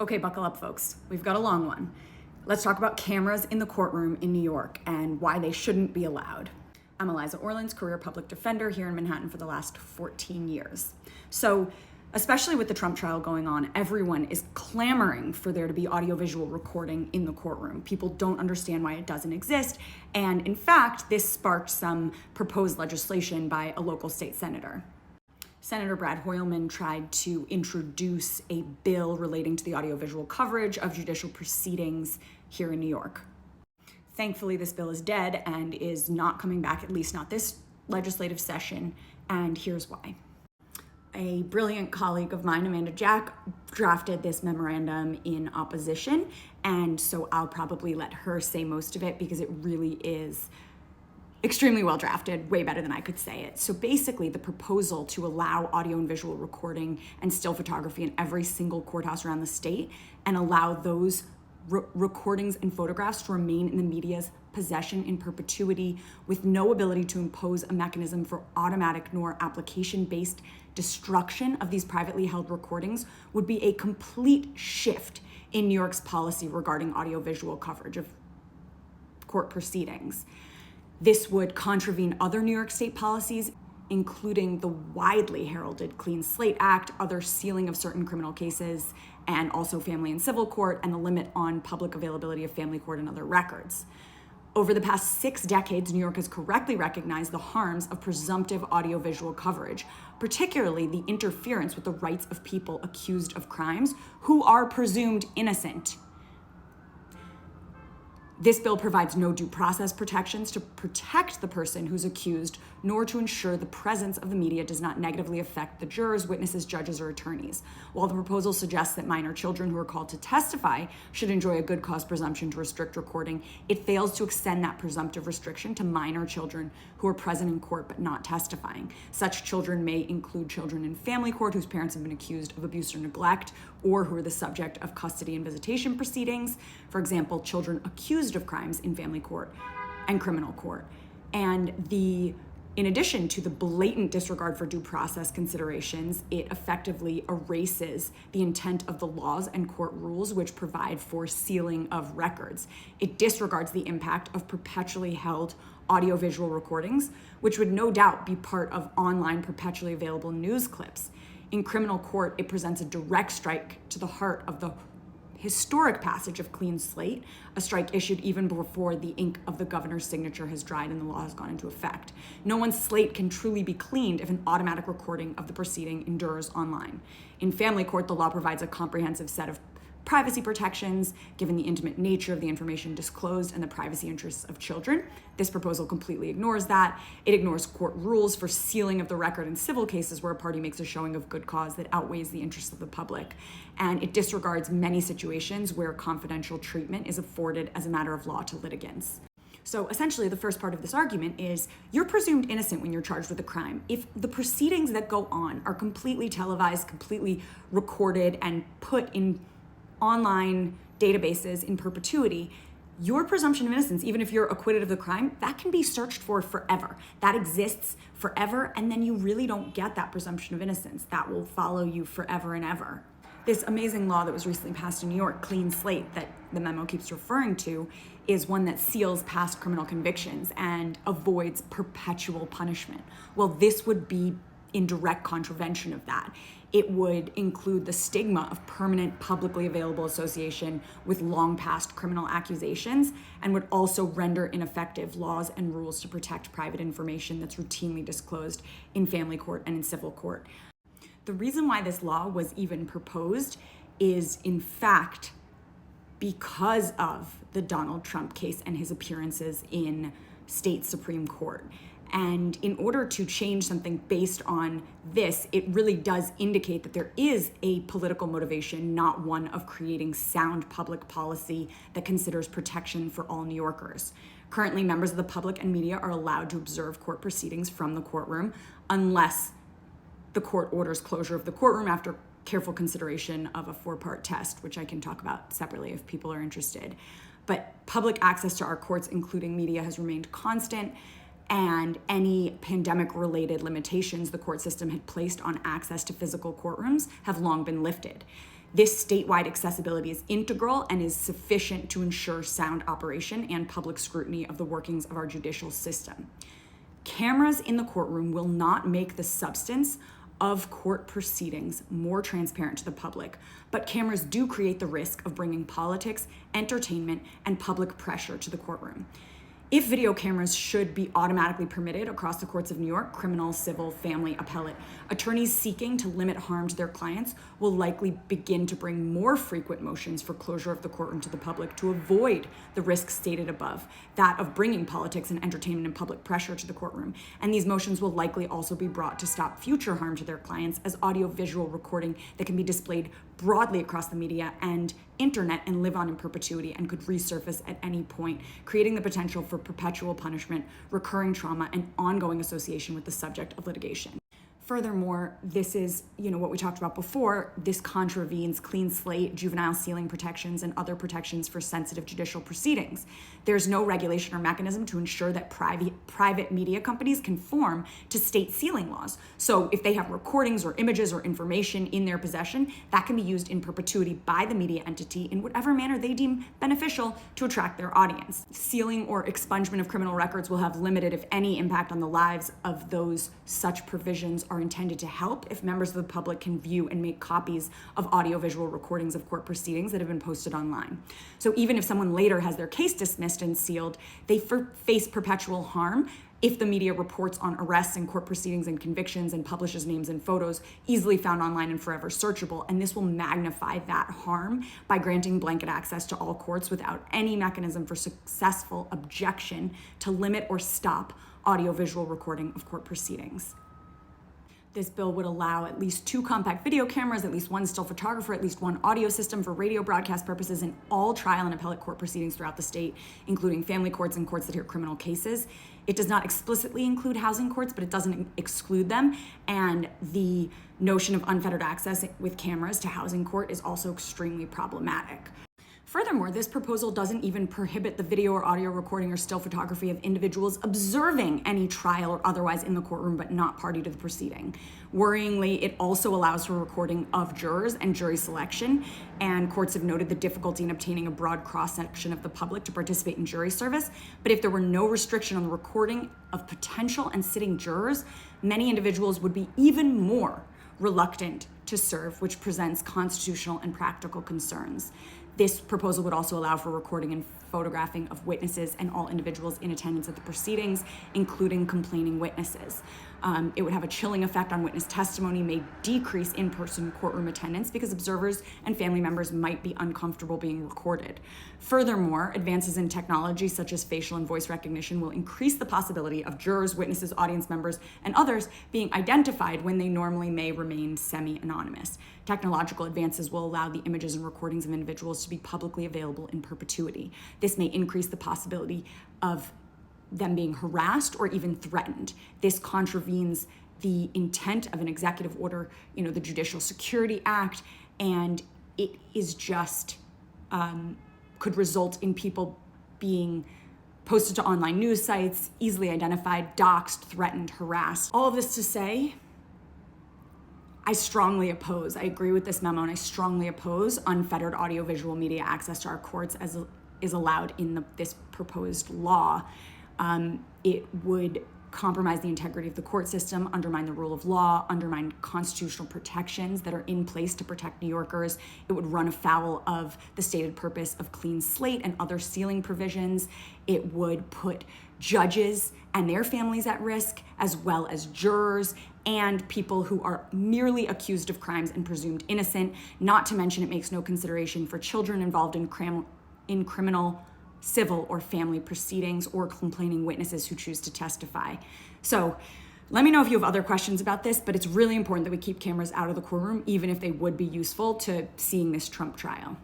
Okay, buckle up, folks. We've got a long one. Let's talk about cameras in the courtroom in New York and why they shouldn't be allowed. I'm Eliza Orlins, career public defender here in Manhattan for the last 14 years. So, especially with the Trump trial going on, everyone is clamoring for there to be audiovisual recording in the courtroom. People don't understand why it doesn't exist. And in fact, this sparked some proposed legislation by a local state senator. Senator Brad Hoylman tried to introduce a bill relating to the audiovisual coverage of judicial proceedings here in New York. Thankfully, this bill is dead and is not coming back, at least not this legislative session, and here's why. A brilliant colleague of mine, Amanda Jack, drafted this memorandum in opposition, and so I'll probably let her say most of it because it really is extremely well drafted, way better than I could say it. So basically, the proposal to allow audio and visual recording and still photography in every single courthouse around the state and allow those recordings and photographs to remain in the media's possession in perpetuity with no ability to impose a mechanism for automatic nor application-based destruction of these privately held recordings would be a complete shift in New York's policy regarding audiovisual coverage of court proceedings. This would contravene other New York State policies, including the widely heralded Clean Slate Act, other sealing of certain criminal cases, and also family and civil court, and the limit on public availability of family court and other records. Over the past 6 decades, New York has correctly recognized the harms of presumptive audiovisual coverage, particularly the interference with the rights of people accused of crimes who are presumed innocent. This bill provides no due process protections to protect the person who's accused, nor to ensure the presence of the media does not negatively affect the jurors, witnesses, judges, or attorneys. While the proposal suggests that minor children who are called to testify should enjoy a good cause presumption to restrict recording, it fails to extend that presumptive restriction to minor children who are present in court but not testifying. Such children may include children in family court whose parents have been accused of abuse or neglect, or who are the subject of custody and visitation proceedings. For example, children accused of crimes in family court and criminal court. And in addition to the blatant disregard for due process considerations, it effectively erases the intent of the laws and court rules which provide for sealing of records. It disregards the impact of perpetually held audiovisual recordings, which would no doubt be part of online perpetually available news clips. In criminal court, it presents a direct strike to the heart of the historic passage of Clean Slate, a strike issued even before the ink of the governor's signature has dried and the law has gone into effect. No one's slate can truly be cleaned if an automatic recording of the proceeding endures online. In family court, the law provides a comprehensive set of privacy protections, given the intimate nature of the information disclosed and the privacy interests of children. This proposal completely ignores that. It ignores court rules for sealing of the record in civil cases where a party makes a showing of good cause that outweighs the interests of the public. And it disregards many situations where confidential treatment is afforded as a matter of law to litigants. So essentially, the first part of this argument is you're presumed innocent when you're charged with a crime. If the proceedings that go on are completely televised, completely recorded, and put in online databases in perpetuity, your presumption of innocence, even if you're acquitted of the crime, that can be searched for forever. That exists forever, and then you really don't get that presumption of innocence. That will follow you forever and ever. This amazing law that was recently passed in New York, Clean Slate, that the memo keeps referring to, is one that seals past criminal convictions and avoids perpetual punishment. Well, this would be in direct contravention of that. It would include the stigma of permanent publicly available association with long past criminal accusations, and would also render ineffective laws and rules to protect private information that's routinely disclosed in family court and in civil court. The reason why this law was even proposed is, in fact, because of the Donald Trump case and his appearances in state Supreme Court. And in order to change something based on this, it really does indicate that there is a political motivation, not one of creating sound public policy that considers protection for all New Yorkers. Currently, members of the public and media are allowed to observe court proceedings from the courtroom unless the court orders closure of the courtroom after careful consideration of a 4-part test, which I can talk about separately if people are interested. But public access to our courts, including media, has remained constant, and any pandemic-related limitations the court system had placed on access to physical courtrooms have long been lifted. This statewide accessibility is integral and is sufficient to ensure sound operation and public scrutiny of the workings of our judicial system. Cameras in the courtroom will not make the substance of court proceedings more transparent to the public, but cameras do create the risk of bringing politics, entertainment, and public pressure to the courtroom. If video cameras should be automatically permitted across the courts of New York, criminal, civil, family, appellate, attorneys seeking to limit harm to their clients will likely begin to bring more frequent motions for closure of the courtroom to the public to avoid the risks stated above, that of bringing politics and entertainment and public pressure to the courtroom. And these motions will likely also be brought to stop future harm to their clients, as audio-visual recording that can be displayed broadly across the media and internet and live on in perpetuity and could resurface at any point, creating the potential for perpetual punishment, recurring trauma, and ongoing association with the subject of litigation. Furthermore, this is, what we talked about before, this contravenes clean slate, juvenile sealing protections, and other protections for sensitive judicial proceedings. There's no regulation or mechanism to ensure that private media companies conform to state sealing laws. So if they have recordings or images or information in their possession, that can be used in perpetuity by the media entity in whatever manner they deem beneficial to attract their audience. Sealing or expungement of criminal records will have limited, if any, impact on the lives of those such provisions are intended to help if members of the public can view and make copies of audiovisual recordings of court proceedings that have been posted online. So even if someone later has their case dismissed and sealed, they face perpetual harm if the media reports on arrests and court proceedings and convictions and publishes names and photos easily found online and forever searchable. And this will magnify that harm by granting blanket access to all courts without any mechanism for successful objection to limit or stop audiovisual recording of court proceedings. This bill would allow at least 2 compact video cameras, at least 1 still photographer, at least 1 audio system for radio broadcast purposes in all trial and appellate court proceedings throughout the state, including family courts and courts that hear criminal cases. It does not explicitly include housing courts, but it doesn't exclude them. And the notion of unfettered access with cameras to housing court is also extremely problematic. Furthermore, this proposal doesn't even prohibit the video or audio recording or still photography of individuals observing any trial or otherwise in the courtroom but not party to the proceeding. Worryingly, it also allows for recording of jurors and jury selection, and courts have noted the difficulty in obtaining a broad cross-section of the public to participate in jury service. But if there were no restriction on the recording of potential and sitting jurors, many individuals would be even more reluctant to serve, which presents constitutional and practical concerns. This proposal would also allow for recording and photographing of witnesses and all individuals in attendance at the proceedings, including complaining witnesses. It would have a chilling effect on witness testimony, may decrease in-person courtroom attendance because observers and family members might be uncomfortable being recorded. Furthermore, advances in technology such as facial and voice recognition will increase the possibility of jurors, witnesses, audience members, and others being identified when they normally may remain semi-anonymous. Technological advances will allow the images and recordings of individuals to be publicly available in perpetuity. This may increase the possibility of them being harassed or even threatened. This contravenes the intent of an executive order, the Judicial Security Act, and it is just could result in people being posted to online news sites, easily identified, doxxed, threatened, harassed. All of this to say, I strongly oppose, I agree with this memo, and I strongly oppose unfettered audiovisual media access to our courts as is allowed in this proposed law. It would compromise the integrity of the court system, undermine the rule of law, undermine constitutional protections that are in place to protect New Yorkers. It would run afoul of the stated purpose of clean slate and other sealing provisions. It would put judges and their families at risk, as well as jurors and people who are merely accused of crimes and presumed innocent. Not to mention, it makes no consideration for children involved in criminal, civil, or family proceedings, or complaining witnesses who choose to testify. So let me know if you have other questions about this, but it's really important that we keep cameras out of the courtroom, even if they would be useful to seeing this Trump trial.